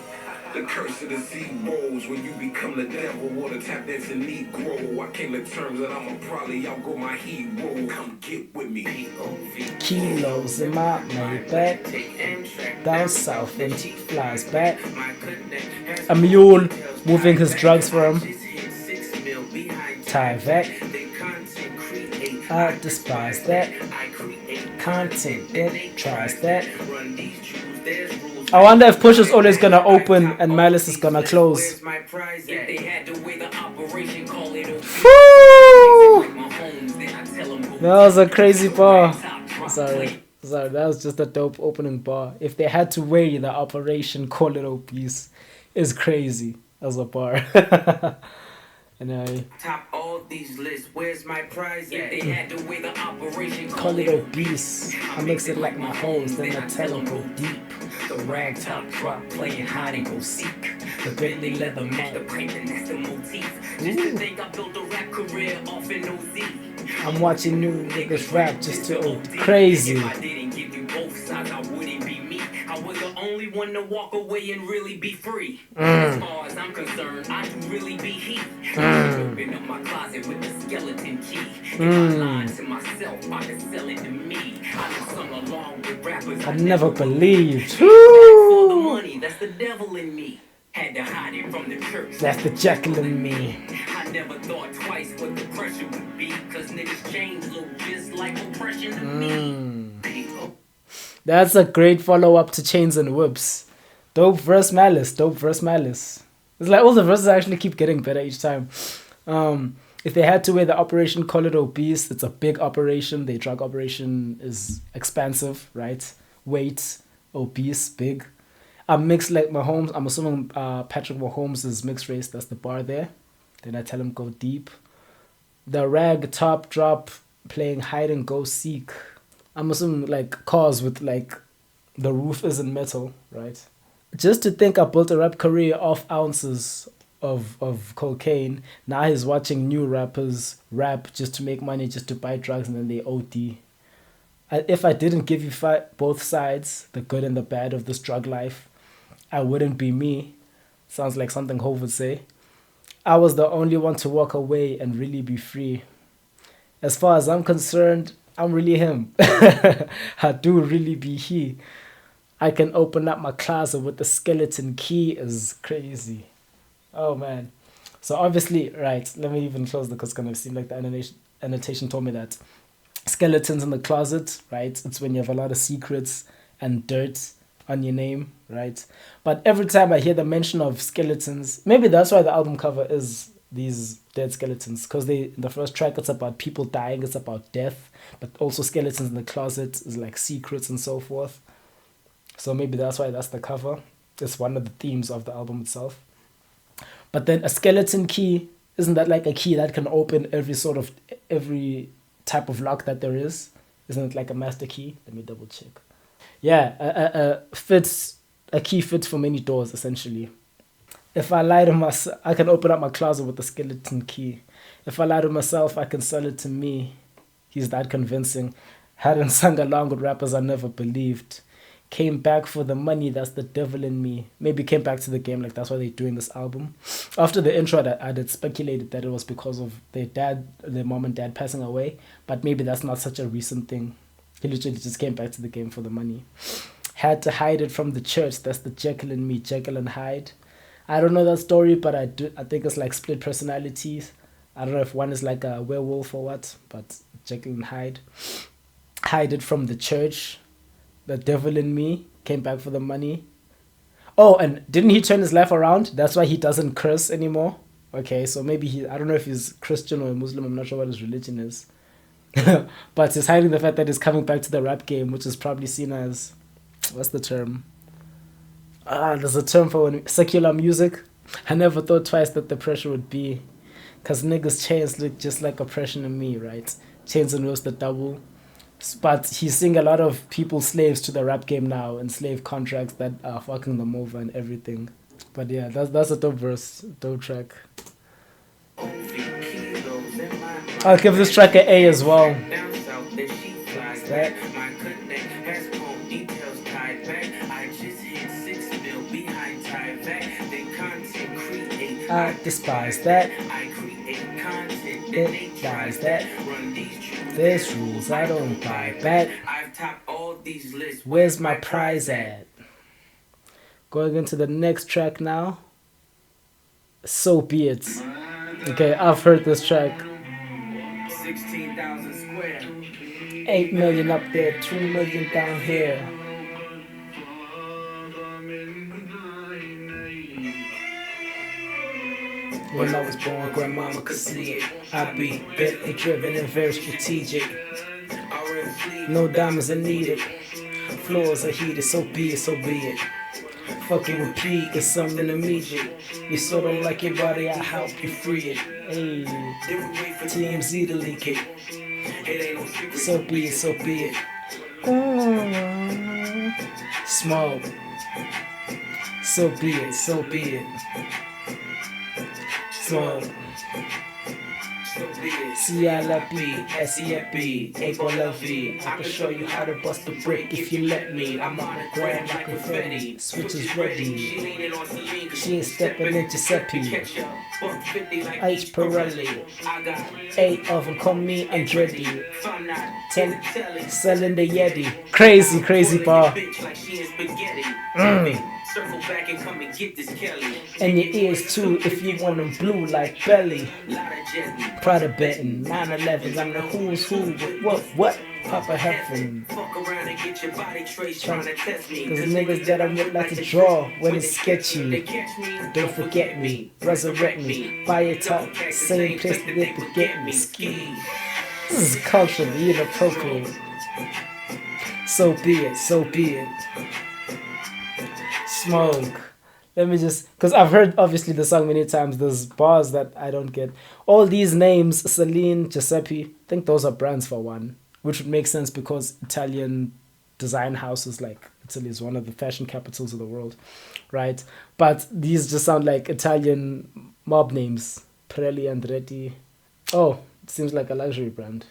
The curse of the sea rolls when you become the devil. Water tap dancing Negro. I came to terms that I'ma probably outgrow my hero. Come get with me. P.O.V. Kilos in my Maybach. Down south and he flies back. A mule moving his drugs for him. Tie back. I despise that. Content that tries that. I wonder if Push is always gonna open and Malice is gonna close. Woo! That was a crazy bar. Sorry, that was just a dope opening bar. If they had to weigh the operation, call it obese, is crazy as a bar. Anyway. Top all these lists, where's my prize? If they had to weigh the operation, Call it obese. I mix it like my hoes, then I tell them go deep. The rag top drop, playing hide and go seek. The Bentley leather match, the piping, that's the motif. Just to think I built a rap career off an OZ. I'm watching new niggas rap just to crazy. If I didn't give you both sides, I wouldn't be me. I was the only one to walk away and really be free. As far as I'm concerned, I can really be he. Open up my closet with the skeleton key. If I lied to myself, I could sell it to me. I just sung along with rappers I never believed. for the money, that's the devil in me. Had to hide it from the church. That's the Jekyll in me. I never thought twice what the pressure would be. Cause niggas change look just like oppression to me. That's a great follow-up to Chains and Whips. Dope verse Malice. Dope verse Malice. It's like all the verses actually keep getting better each time. If they had to wear the operation, call it obese. It's a big operation. The drug operation is expansive, right? Weight, obese, big. I'm mixed like Mahomes. I'm assuming Patrick Mahomes is mixed race. That's the bar there. Then I tell him go deep. The rag top drop, playing hide and go seek. I'm assuming like cars with like the roof isn't metal, right? Just to think I built a rap career off ounces of cocaine. Now he's watching new rappers rap just to make money, just to buy drugs, and then they OD. If I didn't give you both sides, the good and the bad of this drug life, I wouldn't be me. Sounds like something Hov would say. I was the only one to walk away and really be free. As far as I'm concerned, I'm really him. I do really be he. I can open up my closet with the skeleton key is crazy. Oh man. So obviously, right, let me even close because it's gonna seem like the annotation told me that. Skeletons in the closet, right? It's when you have a lot of secrets and dirt on your name, right? But every time I hear the mention of skeletons, maybe that's why the album cover is these dead skeletons, because in the first track it's about people dying, it's about death, but also skeletons in the closet is like secrets and so forth. So maybe that's why that's the cover. It's one of the themes of the album itself. But then a skeleton key, isn't that like a key that can open every type of lock that there is? Isn't it like a master key? Let me double check. Yeah, a key fits for many doors essentially. If I lie to myself, I can open up my closet with a skeleton key. If I lie to myself, I can sell it to me. He's that convincing. Hadn't sung along with rappers I never believed. Came back for the money, that's the devil in me. Maybe came back to the game, like that's why they're doing this album. After the intro, I had speculated that it was because of their mom and dad passing away. But maybe that's not such a recent thing. He literally just came back to the game for the money. Had to hide it from the church, that's the Jekyll in me, Jekyll and Hyde. I don't know that story, but I think it's like split personalities. I don't know if one is like a werewolf or what, but Jekyll and Hyde. Hide it from the church. The devil in me came back for the money. Oh, and didn't he turn his life around? That's why he doesn't curse anymore. Okay, so maybe I don't know if he's Christian or Muslim. I'm not sure what his religion is. But he's hiding the fact that he's coming back to the rap game, which is probably seen as, what's the term? There's a term for secular music. I never thought twice that the pressure would be, because niggas' chains look just like oppression to me, right? Chains and Whips the double. But he's seeing a lot of people slaves to the rap game now and slave contracts that are fucking them over and everything. But yeah, that's a dope verse, dope track. I'll give this track an A as well. That. I despise that. It dies that. There's rules I don't buy back. Where's my prize at? Going into the next track now. So Be It. Okay, I've heard this track. 16,000 square. 8 million up there, 2 million down here. When I was born, grandmama could see it. I be bit and driven and very strategic. No diamonds are needed. Floors are heated, so be it, so be it. Fucking repeat, it's something immediate. You so don't like your body, I help you free it. Hey, TMZ to leak it. So be it, so be it. Smoke, So be it, so be it. Smoke. C-I-L-P-S-E-F-B, A-L-V. I can show you how to bust a brick if you let me. I'm on the ground like confetti. Switch is ready. She ain't stepping in Giuseppe. H. Pirelli. 8 of them call me Andretti. 10 selling the Yeti. Crazy, crazy bar. Circle back and come and get this Kelly. And your ears too if you want them blue like Belly. Prada betting, 9/11s, I'm the who's who. What? Papa Heaven. Fuck around and get your body trace trying to test me. Cause niggas that I would like to draw when it's sketchy. Don't forget me, resurrect me. Buy a top, same place that they forget me. Ski. This is culturally inappropriate. So be it, so be it. Smoke. Let me just, because I've heard obviously the song many times. There's bars that I don't get. All these names, Celine, Giuseppe, I think those are brands for one, which would make sense because Italian design houses, like Italy is one of the fashion capitals of the world, right? But these just sound like Italian mob names. Pirelli, Andretti. Oh, it seems like a luxury brand.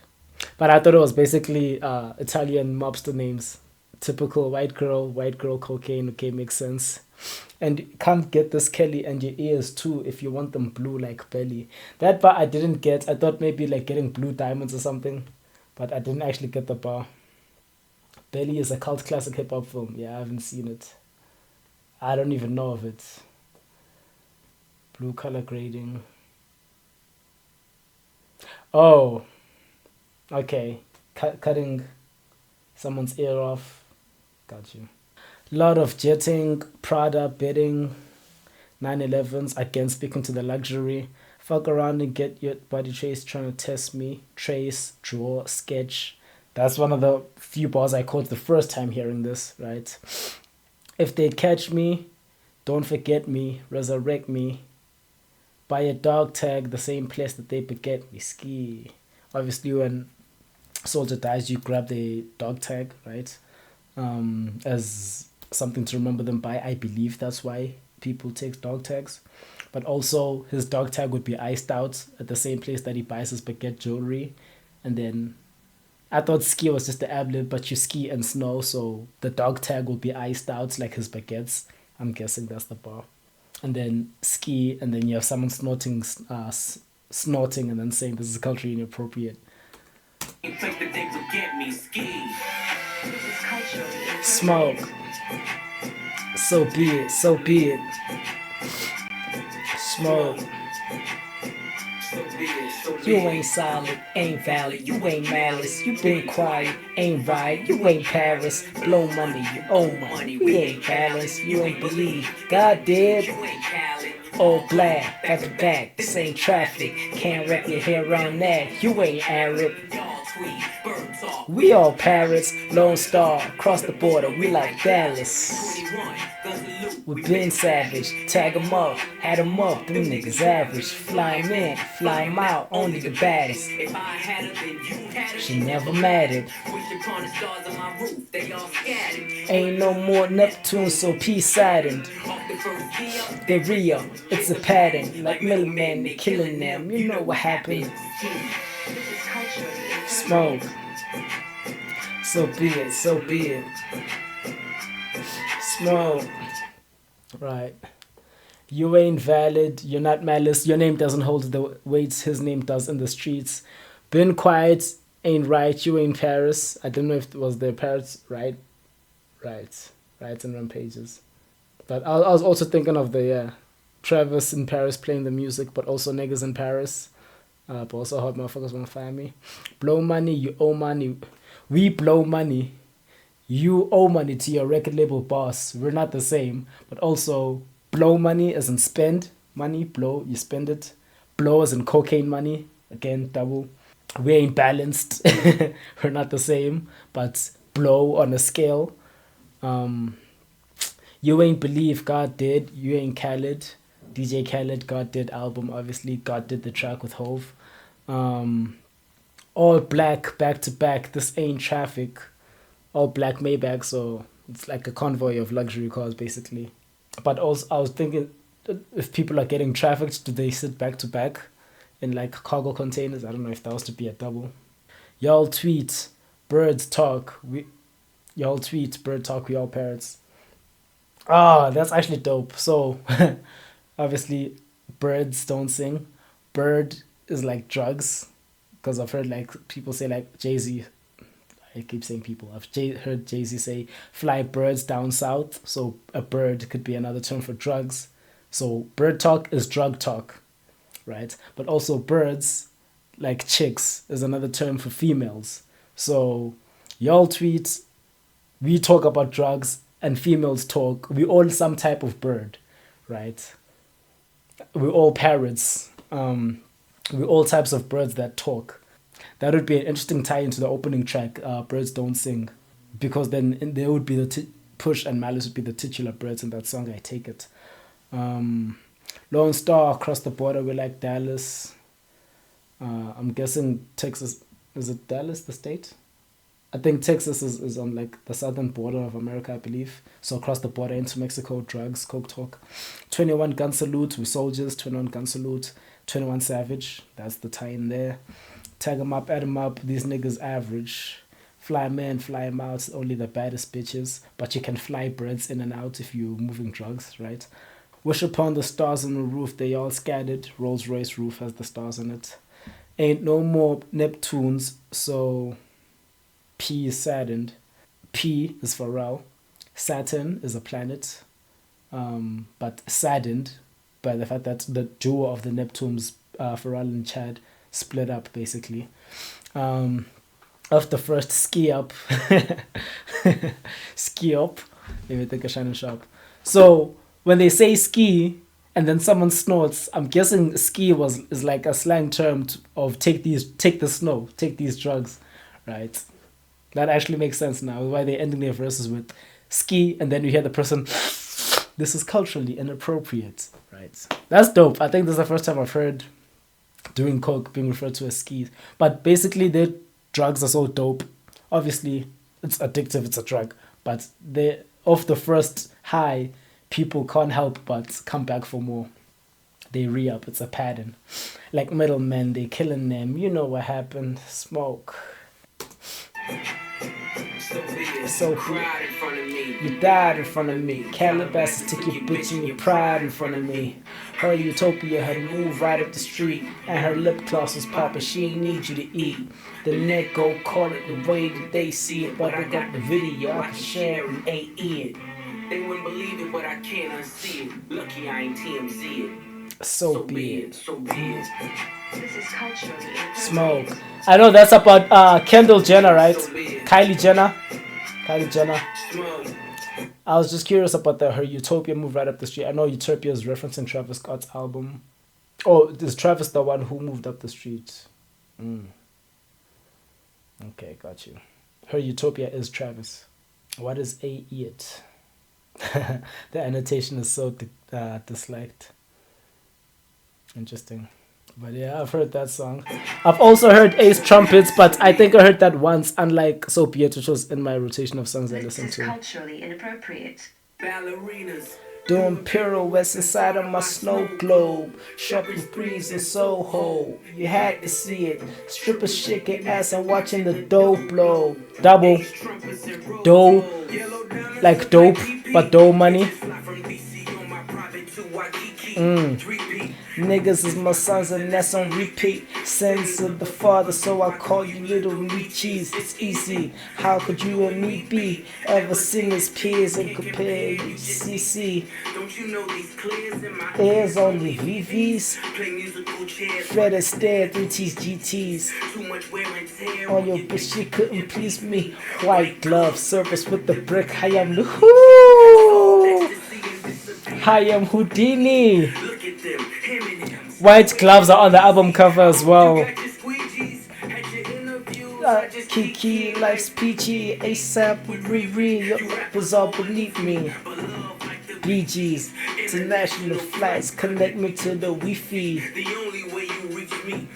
But I thought it was basically Italian mobster names. Typical white girl, cocaine. Okay, makes sense. And you can't get this Kelly and your ears too if you want them blue like Belly. That bar I didn't get. I thought maybe like getting blue diamonds or something, but I didn't actually get the bar. Belly is a cult classic hip hop film. Yeah, I haven't seen it. I don't even know of it. Blue color grading. Oh, okay. Cutting someone's ear off. Got you. Lot of jetting, Prada, betting, 9/11s, again speaking to the luxury. Fuck around and get your body trace trying to test me. Trace, draw, sketch. That's one of the few bars I caught the first time hearing this, right? If they catch me, don't forget me, resurrect me. Buy a dog tag, the same place that they beget me. Ski. Obviously when soldier dies, you grab the dog tag, right? As something to remember them by. I believe that's why people take dog tags. But also his dog tag would be iced out at the same place that he buys his baguette jewelry. And then I thought ski was just the Ab-Liva, but you ski and snow, so the dog tag will be iced out like his baguettes. I'm guessing that's the bar. And then ski, and then you have someone snorting and then saying this is culturally inappropriate. Smoke. So be it, so be it. Smoke. You ain't solid, ain't valid, you ain't malice, you been quiet, ain't right, you ain't Paris, blow money, you owe money, we ain't balanced, you ain't believe, God did. All black, back to back, this ain't traffic, can't wrap your hair around that, you ain't Arab. We all Paris, Lone Star, across the border, we like Dallas. We been savage, tag 'em up, add 'em up, them niggas average. Fly 'em in, fly 'em out, only the baddest. She never mattered. Ain't no more Neptunes, so peace saddened. They real, it's a pattern, like Milliman, they killing them, you know what happened. Smoke. So be it, so be it. Smoke. Right. You ain't valid, you're not Malice, your name doesn't hold the weight his name does in the streets. Been quiet, ain't right, you ain't Paris. I don't know if it was the Paris, right? Right and Rampages. But I was also thinking of the Travis in Paris playing the music, but also niggas in Paris. But also hot motherfuckers wanna fire me. Blow money, you owe money. We blow money. You owe money to your record label boss. We're not the same. But also, blow money as in spend money. Blow, you spend it. Blow as in cocaine money. Again, double. We ain't balanced. We're not the same. But blow on a scale. You ain't believe God did. You ain't Khaled. DJ Khaled, God did album. Obviously, God did the track with Hove. All black, back to back. This ain't traffic. All black Maybach, so It's like a convoy of luxury cars, basically. But also, I was thinking, if people are getting trafficked, do they sit back to back in like cargo containers? I don't know if that was to be a double. Y'all tweet, birds talk. Y'all tweet, bird talk. We all parrots. Ah, that's actually dope. So, obviously, birds don't sing. Bird is like drugs, because I've heard like people say like Jay-Z. I keep saying people. I've heard Jay-Z say fly birds down south. So a bird could be another term for drugs. So bird talk is drug talk, right? But also birds, like chicks, is another term for females. So y'all tweet, we talk about drugs, and females talk. We all some type of bird, right? We're all parrots. We're all types of birds that talk. That would be an interesting tie into the opening track, Birds Don't Sing. Because then there would be the Push and Malice would be the titular birds in that song, I take it. Lone Star, Across the Border, we like Dallas. I'm guessing Texas, is it Dallas, the state? I think Texas is on like the southern border of America, I believe. So across the border into Mexico, drugs, coke talk. 21 Gun Salute, we soldiers, 21 Gun Salute. 21 Savage, that's the tie in there. Tag 'em up, add 'em up, these niggas average. Fly men, fly 'em out, only the baddest bitches. But you can fly birds in and out if you're moving drugs, right? Wish upon the stars on the roof, they all scattered. Rolls Royce roof has the stars on it. Ain't no more Neptunes, so P is saddened. P is Pharrell. Saturn is a planet, but saddened by the fact that the duo of the Neptunes, Pharrell and Chad, split up, basically. After first ski up. Ski up. Let me take a shine and sharp. So when they say ski and then someone snorts, I'm guessing ski is like a slang term of take the snow, take these drugs, right? That actually makes sense now. Why they're ending their verses with ski and then you hear the person, this is culturally inappropriate, right? That's dope. I think this is the first time I've heard doing coke being referred to as skis. But basically, their drugs are so dope. Obviously, it's addictive, it's a drug. But they off the first high, people can't help but come back for more. They re-up, it's a pattern. Like middlemen, they killing them. You know what happened. Smoke. So you died in front of me. Calabasas took your bitch and your pride in front of me. Her utopia had moved right up the street, and her lip gloss was popping. She ain't need you to eat. The neck go call it the way that they see it, but I got the video I can share and ain't it. They wouldn't believe it, but I can't unsee it. Lucky I ain't TMZ it. So be it. So be it. This is culturally Smoke. I know that's about Kendall Jenner, right? Kylie Jenner. Smoke. I was just curious about her Utopia move right up the street. I know Utopia is referencing Travis Scott's album. Oh, is Travis the one who moved up the street? Okay, got you. Her Utopia is Travis. What is a it? The annotation is so disliked. Interesting. But yeah, I've heard that song. I've also heard Ace Trumpets, but I think I heard that once, unlike So Be It, which was in my rotation of songs I listened This is to. culturally inappropriate. Ballerinas. Doing pirouettes inside of my snow globe. Shopping sprees in Soho. You had to see it. Strippers shaking ass and watching the dough blow. Double. Dough. Like dope, but dough money. Niggas is my sons and that's on repeat. Sons of the father, so I call you little meat cheese. It's easy. How could you and me be ever sing as peers and compare you to CC? Don't you know these clears in my Airs on the VVs. play musical chairs? Fred Astaire, 3Ts, GTs. Too much wear and tear. On your bitch, she couldn't please me. White glove, service with the brick. I am I am Houdini. Look at them, M&M's. White gloves are on the album cover as well. Got your squeegees at your interviews. I just Kiki, life's peachy, ASAP with Riri, your rappers all beneath me. BGs, international flights, connect me to the Wi-Fi. the only way you reach me.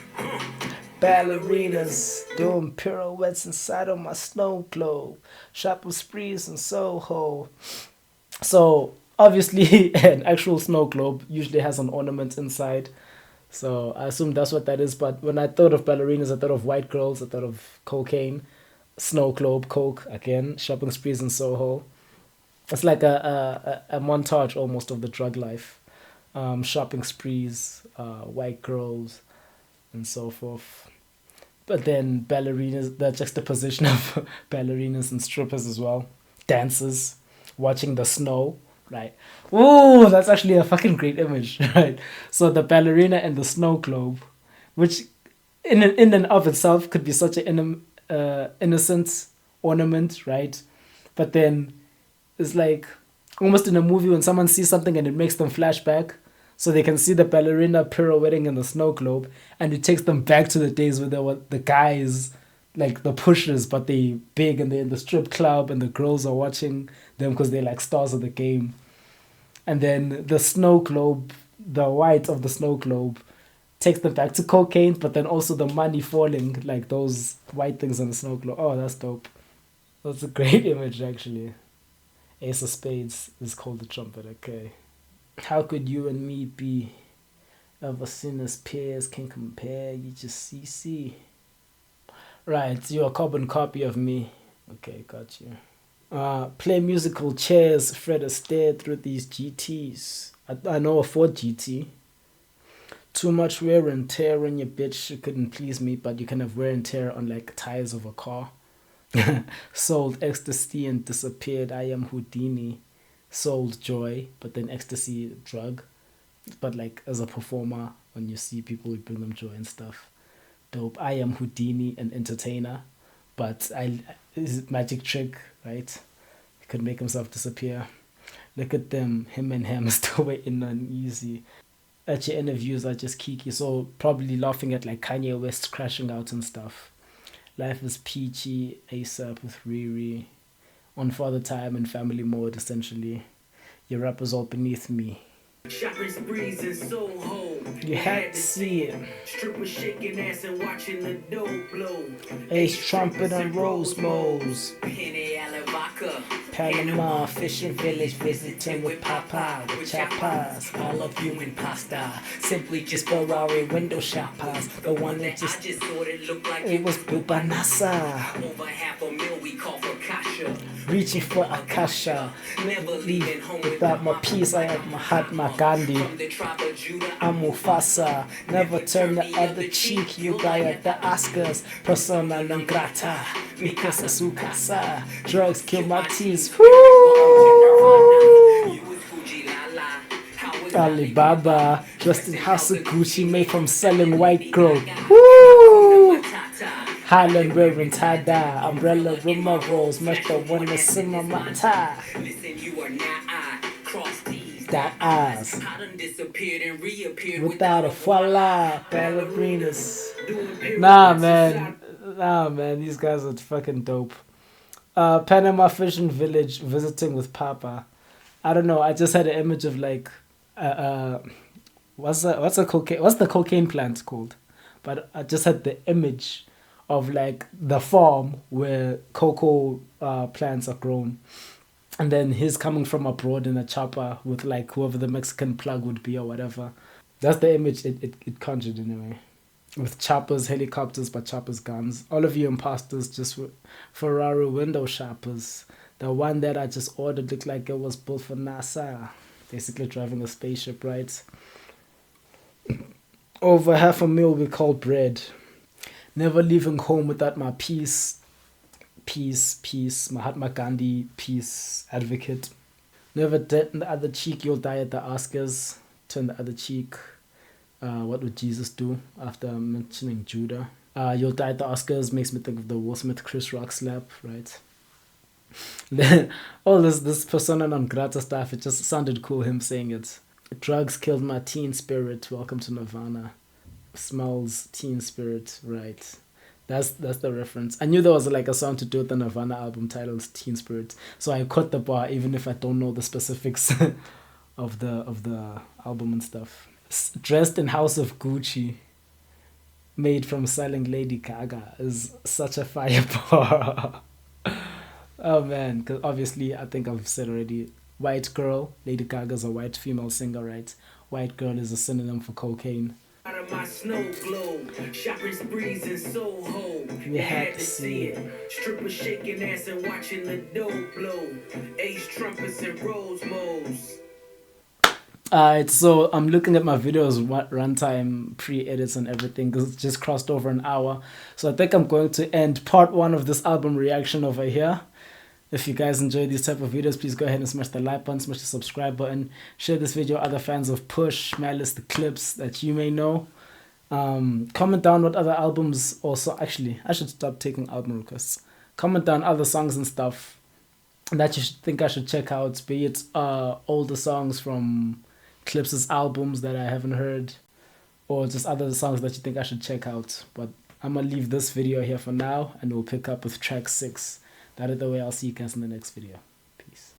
Ballerinas doing pirouettes inside of my snow globe. Shopping sprees in Soho. So obviously an actual snow globe usually has an ornament inside. So I assume that's what that is. But when I thought of ballerinas, I thought of white girls, I thought of cocaine, snow globe, coke, again, shopping sprees in Soho. It's like a montage almost of the drug life. Shopping sprees, white girls, and so forth. But then ballerinas, the juxtaposition of ballerinas and strippers as well. Dancers, watching the snow, right? Ooh, that's actually a fucking great image, right? So the ballerina and the snow globe, which in and of itself could be such an innocent ornament, right? But then it's like almost in a movie when someone sees something and it makes them flashback. So they can see the ballerina pirouetting in the snow globe, and it takes them back to the days where there were the guys, like the pushers, but they big and they're in the strip club and the girls are watching them because they're like stars of the game. And then the snow globe, the white of the snow globe, takes them back to cocaine, but then also the money falling, like those white things on the snow globe. Oh, that's dope. That's a great image, actually. Ace of Spades is called the trumpet, okay. How could you and me be ever seen as peers, can compare, you just CC. Right, you're a carbon copy of me. Okay, got you. Play musical chairs, Fred Astaire through these GTs. I know a Ford GT. Too much wear and tear on your bitch, you couldn't please me, but you can have wear and tear on like tires of a car. Sold ecstasy and disappeared, I am Houdini. Sold joy, but then ecstasy drug. But like as a performer, when you see people, you bring them joy and stuff. Dope. I am Houdini, an entertainer, but his magic trick, right? He could make himself disappear. Look at them, him and him still waiting uneasy. At your interviews are just kiki, so probably laughing at like Kanye West crashing out and stuff. Life is peachy, ASAP with Riri. On Father Time and family mode, essentially. Your rappers all beneath me. Shopping sprees in Soho. You had to see it. Strippers shaking ass and watching the dough blow. Ace Trumpet and Rose Moles. Penny Alavaca. Panama, Fishing Village, visiting with Papa, with chapas. I love you in pasta. Simply just Ferrari window shoppers. The one that just thought it looked like it was built by NASA. over $500,000 we call for Kasha. Reaching for Akasha. Never leaving home Without my peace, I have Mahatma Gandhi. From the tribe of Judah, I'm Mufasa. Never turn the other cheek. You guy at the Oscars. Persona non grata. Because of su casa. Drugs kill my teeth. Woo! Alibaba. Dressed in House of Gucci. Made from selling white girl. Woo! Highland wearing tie-dye. Umbrella with my rolls. Much the one that's in my mata. listen, you are not I. Cross these. That eyes. I done disappeared and reappeared Without a voila. Ballerinas. doing pirouettes Nah, man, these guys are fucking dope. Panama Fishing Village, visiting with Papa. I don't know. I just had an image of like, what's the cocaine plant called? But I just had the image of like the farm where cocoa plants are grown, and then he's coming from abroad in a chopper with like whoever the Mexican plug would be or whatever. That's the image it conjured anyway. With choppers, helicopters, but choppers, guns. All of you imposters just Ferrari window shoppers. The one that I just ordered looked like it was built for NASA. Basically driving a spaceship, right? Over $500,000 we call bread. Never leaving home without my peace. Peace. Mahatma Gandhi, peace advocate. Never turn the other cheek, you'll die at the Oscars. Turn the other cheek. What would Jesus do after mentioning Judah? You'll die at the Oscars makes me think of the Will Smith Chris Rock slap, right? All this persona non grata stuff, it just sounded cool, him saying it. Drugs killed my teen spirit, welcome to Nirvana. Smells teen spirit, right? That's the reference. I knew there was like a song to do with the Nirvana album titled Teen Spirit, so I caught the bar even if I don't know the specifics of the album and stuff. Dressed in House of Gucci. made from selling Lady Gaga is such a fire bar. Oh man, because obviously I think I've said already, white girl, Lady Gaga's a white female singer, right? White girl is a synonym for cocaine. Out of my snow globe, shopping sprees in Soho. You had to see it. Strippers shaking ass and watching the dough blow. Ace trumpets and rose modes. Alright, so I'm looking at my videos, what runtime, pre-edits and everything, because it just crossed over an hour. So I think I'm going to end part 1 of this album reaction over here. If you guys enjoy these type of videos, please go ahead and smash the like button, smash the subscribe button, share this video with other fans of Push, Malice, the Clipse that you may know. Comment down what other albums, also, actually, I should stop taking album requests. Comment down other songs and stuff that you think I should check out, be it older songs from Clipse's albums that I haven't heard, or just other songs that you think I should check out. But I'm gonna leave this video here for now, and we'll pick up with track 6. That is the way. I'll see you guys in the next video.